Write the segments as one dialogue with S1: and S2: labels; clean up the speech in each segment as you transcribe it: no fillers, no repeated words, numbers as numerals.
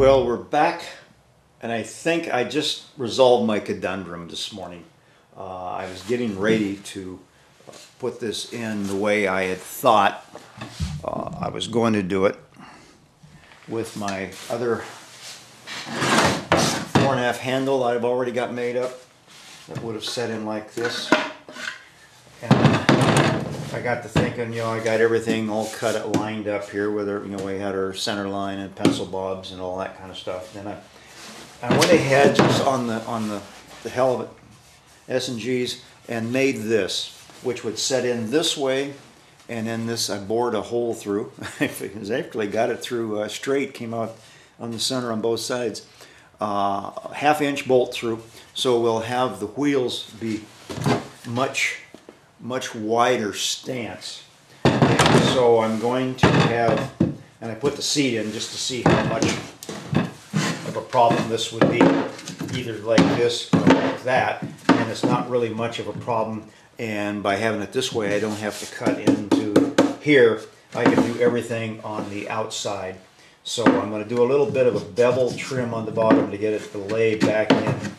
S1: Well, we're back, and I think I just resolved my conundrum this morning. I was getting ready to put this in the way I had thought I was going to do it with my other 4.5 handle I've already got made up that would have set in like this. And I got to thinking, I got everything all cut, lined up here with our, we had our center line and pencil bobs and all that kind of stuff. Then I went ahead just on the hell of it, S&Gs, and made this, which would set in this way, and then this I bored a hole through. I actually got it through straight, came out on the center on both sides. 1/2 inch bolt through, so we'll have the wheels be much wider stance. And so I'm going to have, and I put the seat in just to see how much of a problem this would be, either like this or like that, and it's not really much of a problem. And by having it this way, I don't have to cut into here. I can do everything on the outside. So I'm going to do a little bit of a bevel trim on the bottom to get it to lay back in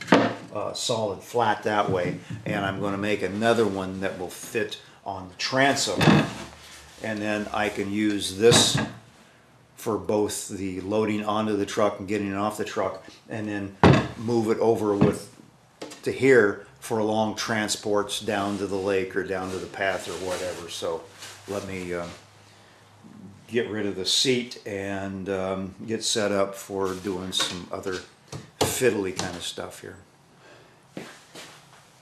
S1: solid flat that way, and I'm going to make another one that will fit on the transom, and then I can use this for both the loading onto the truck and getting it off the truck, and then move it over to here for long transports down to the lake or down to the path or whatever. So let me get rid of the seat and get set up for doing some other fiddly kind of stuff here.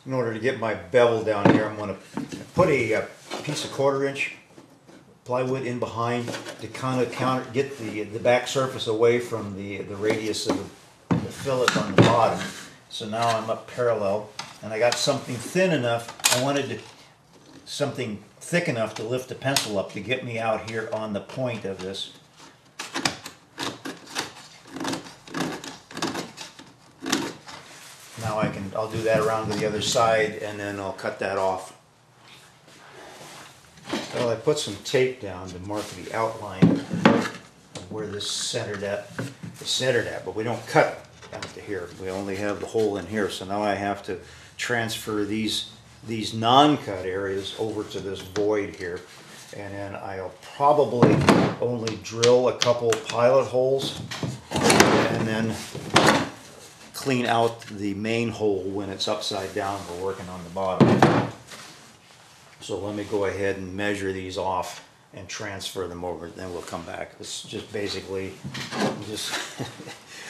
S1: In order to get my bevel down here, I'm going to put a piece of 1/4 inch plywood in behind to kind of get the back surface away from the radius of the fillet on the bottom. So now I'm up parallel, and I got something thin enough. I wanted something thick enough to lift the pencil up to get me out here on the point of this. Now I'll do that around to the other side, and then I'll cut that off. Well, I put some tape down to mark the outline of where this is centered at, but we don't cut out to here. We only have the hole in here. So now I have to transfer these non-cut areas over to this void here, and then I'll probably only drill a couple pilot holes and then clean out the main hole when it's upside down. We're working on the bottom. So let me go ahead and measure these off and transfer them over, then we'll come back. It's just basically just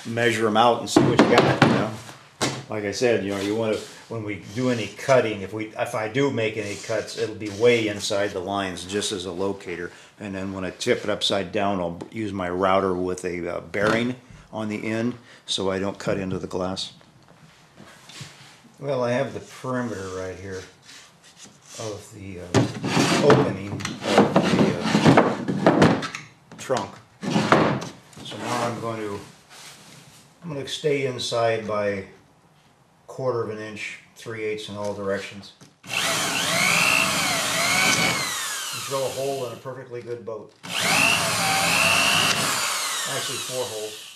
S1: measure them out and see what you got. Like I said, you want to, when we do any cutting, if I do make any cuts, it'll be way inside the lines just as a locator. And then when I tip it upside down, I'll use my router with a bearing on the end so I don't cut into the glass. Well, I have the perimeter right here of the opening of the trunk. So now I'm going to stay inside by 1/4 inch, 3/8 in all directions. Drill a hole in a perfectly good boat. Actually 4 holes.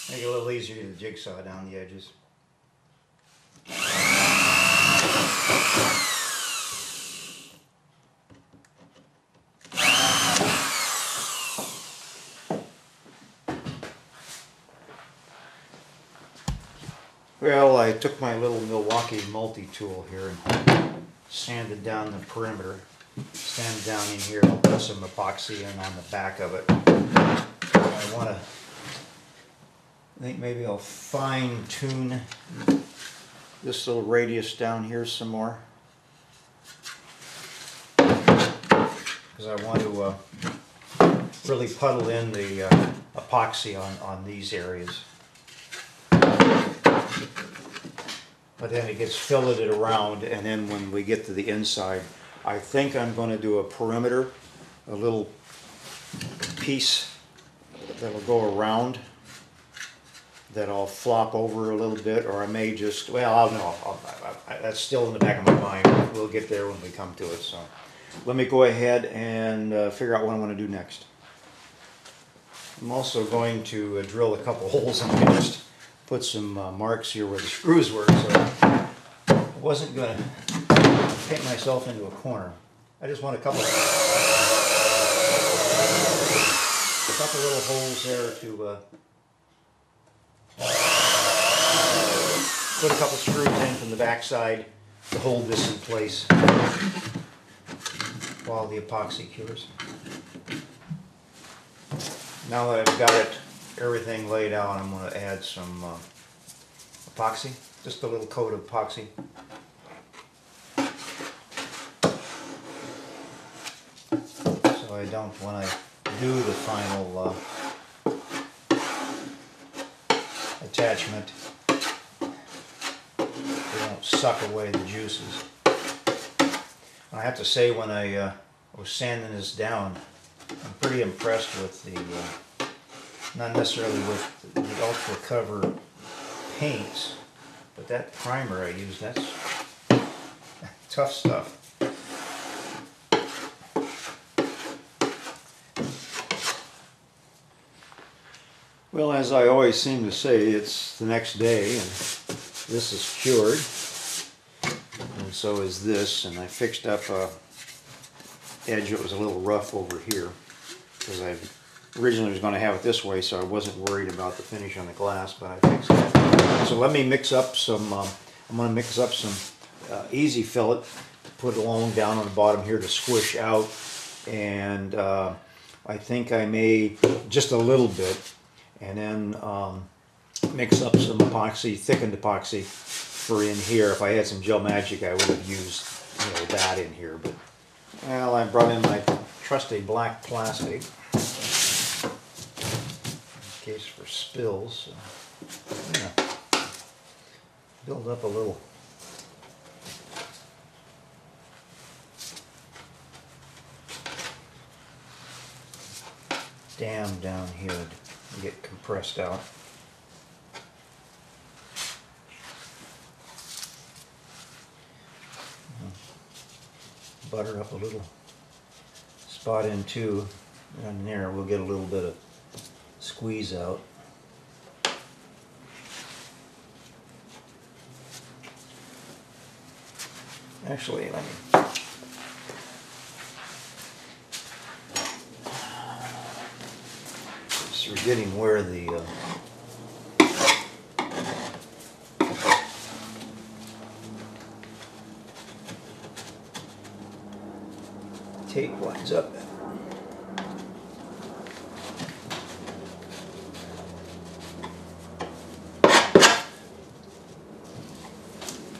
S1: Make it a little easier to get the jigsaw down the edges. Well, I took my little Milwaukee multi-tool here and sanded down the perimeter. Sanded down in here, I'll put some epoxy in on the back of it. I think maybe I'll fine tune this little radius down here some more, because I want to really puddle in the epoxy on these areas. But then it gets filleted around, and then when we get to the inside, I think I'm going to do a perimeter, a little piece that'll go around, that I'll flop over a little bit, or I may just, well, I'll know. That's still in the back of my mind. We'll get there when we come to it. So let me go ahead and figure out what I want to do next. I'm also going to drill a couple holes and just put some marks here where the screws were. So I wasn't going to paint myself into a corner. I just want a couple little holes there to put a couple screws in from the backside to hold this in place while the epoxy cures. Now that I've got everything laid out, I'm going to add some epoxy, just a little coat of epoxy. So I don't, when I do the final attachment, they won't suck away the juices. I have to say, when I was sanding this down, I'm pretty impressed with the, not necessarily with the ultra cover paints, but that primer I used, that's tough stuff. Well, as I always seem to say, it's the next day, and this is cured, and so is this, and I fixed up a edge that was a little rough over here, because I originally was going to have it this way, so I wasn't worried about the finish on the glass, but I fixed it. So let me mix up some, I'm going to mix up some easy fillet, put along down on the bottom here to squish out, and I think I may just a little bit, and then mix up some epoxy, thickened epoxy for in here. If I had some Gel Magic, I would have used, you know, that in here, but well, I brought in my trusty black plastic in case for spills. So I'm gonna build up a little dam down here to get compressed out. Butter up a little spot in too, and there we'll get a little bit of squeeze out. Actually, let me just forgetting where the tape lines up.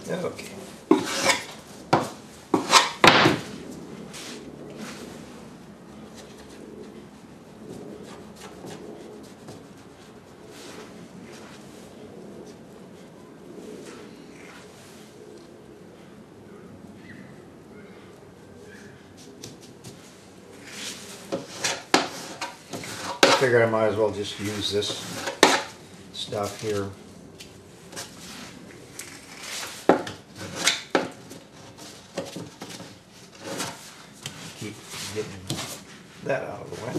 S1: Okay. I figured I might as well just use this stuff here. Keep getting that out of the way.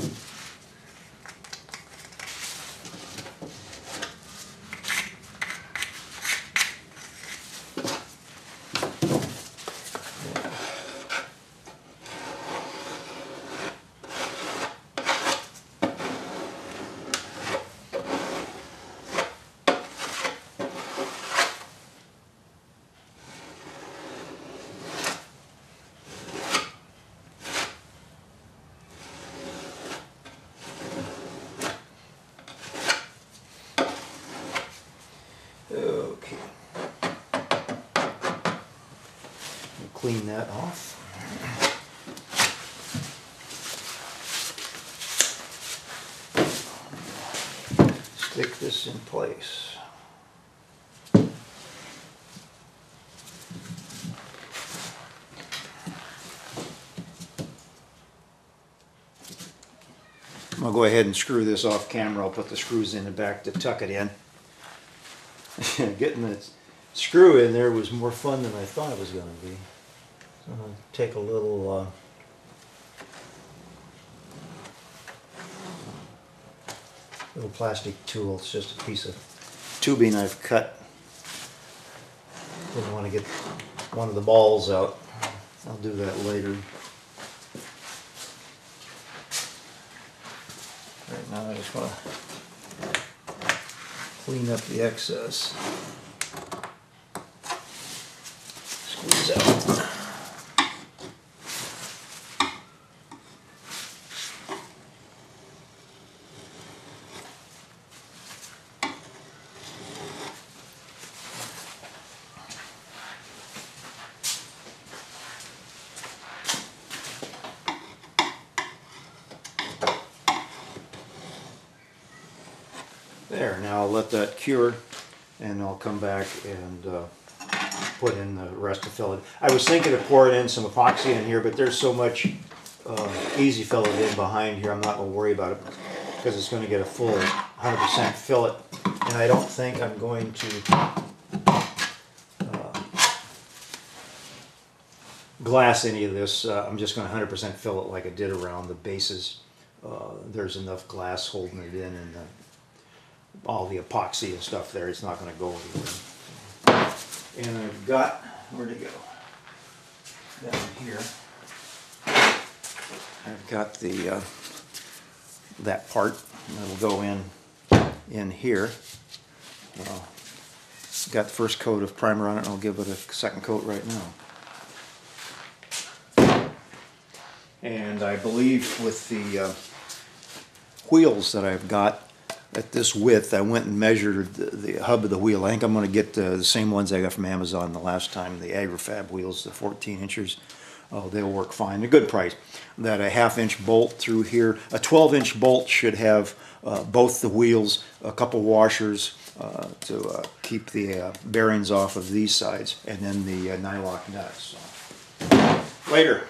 S1: Okay. Clean that off. stick this in place. I'll go ahead and screw this off camera. I'll put the screws in the back to tuck it in. Getting the screw in there was more fun than I thought it was going to be. So I'm going to take a little plastic tool. It's just a piece of tubing I've cut. Didn't want to get one of the balls out. I'll do that later. Right now I just want to clean up the excess. Squeeze out. There, now I'll let that cure and I'll come back and put in the rest of fillet. I was thinking of pouring in some epoxy in here, but there's so much easy fillet in behind here, I'm not going to worry about it because it's going to get a full 100% fillet. And I don't think I'm going to glass any of this. I'm just going to 100% fill it like I did around the bases. There's enough glass holding it in, and all the epoxy and stuff there, it's not going to go anywhere. And I've got, where'd it go? Down here. I've got the that part that'll go in here. Got the first coat of primer on it, and I'll give it a second coat right now. And I believe with the wheels that I've got at this width, I went and measured the hub of the wheel. I think I'm going to get the same ones I got from Amazon the last time, the AgriFab wheels, the 14 inches. Oh, they'll work fine. A good price. That a 1/2 inch bolt through here. A 12-inch bolt should have both the wheels, a couple washers to keep the bearings off of these sides, and then the nylock nuts. So. Later.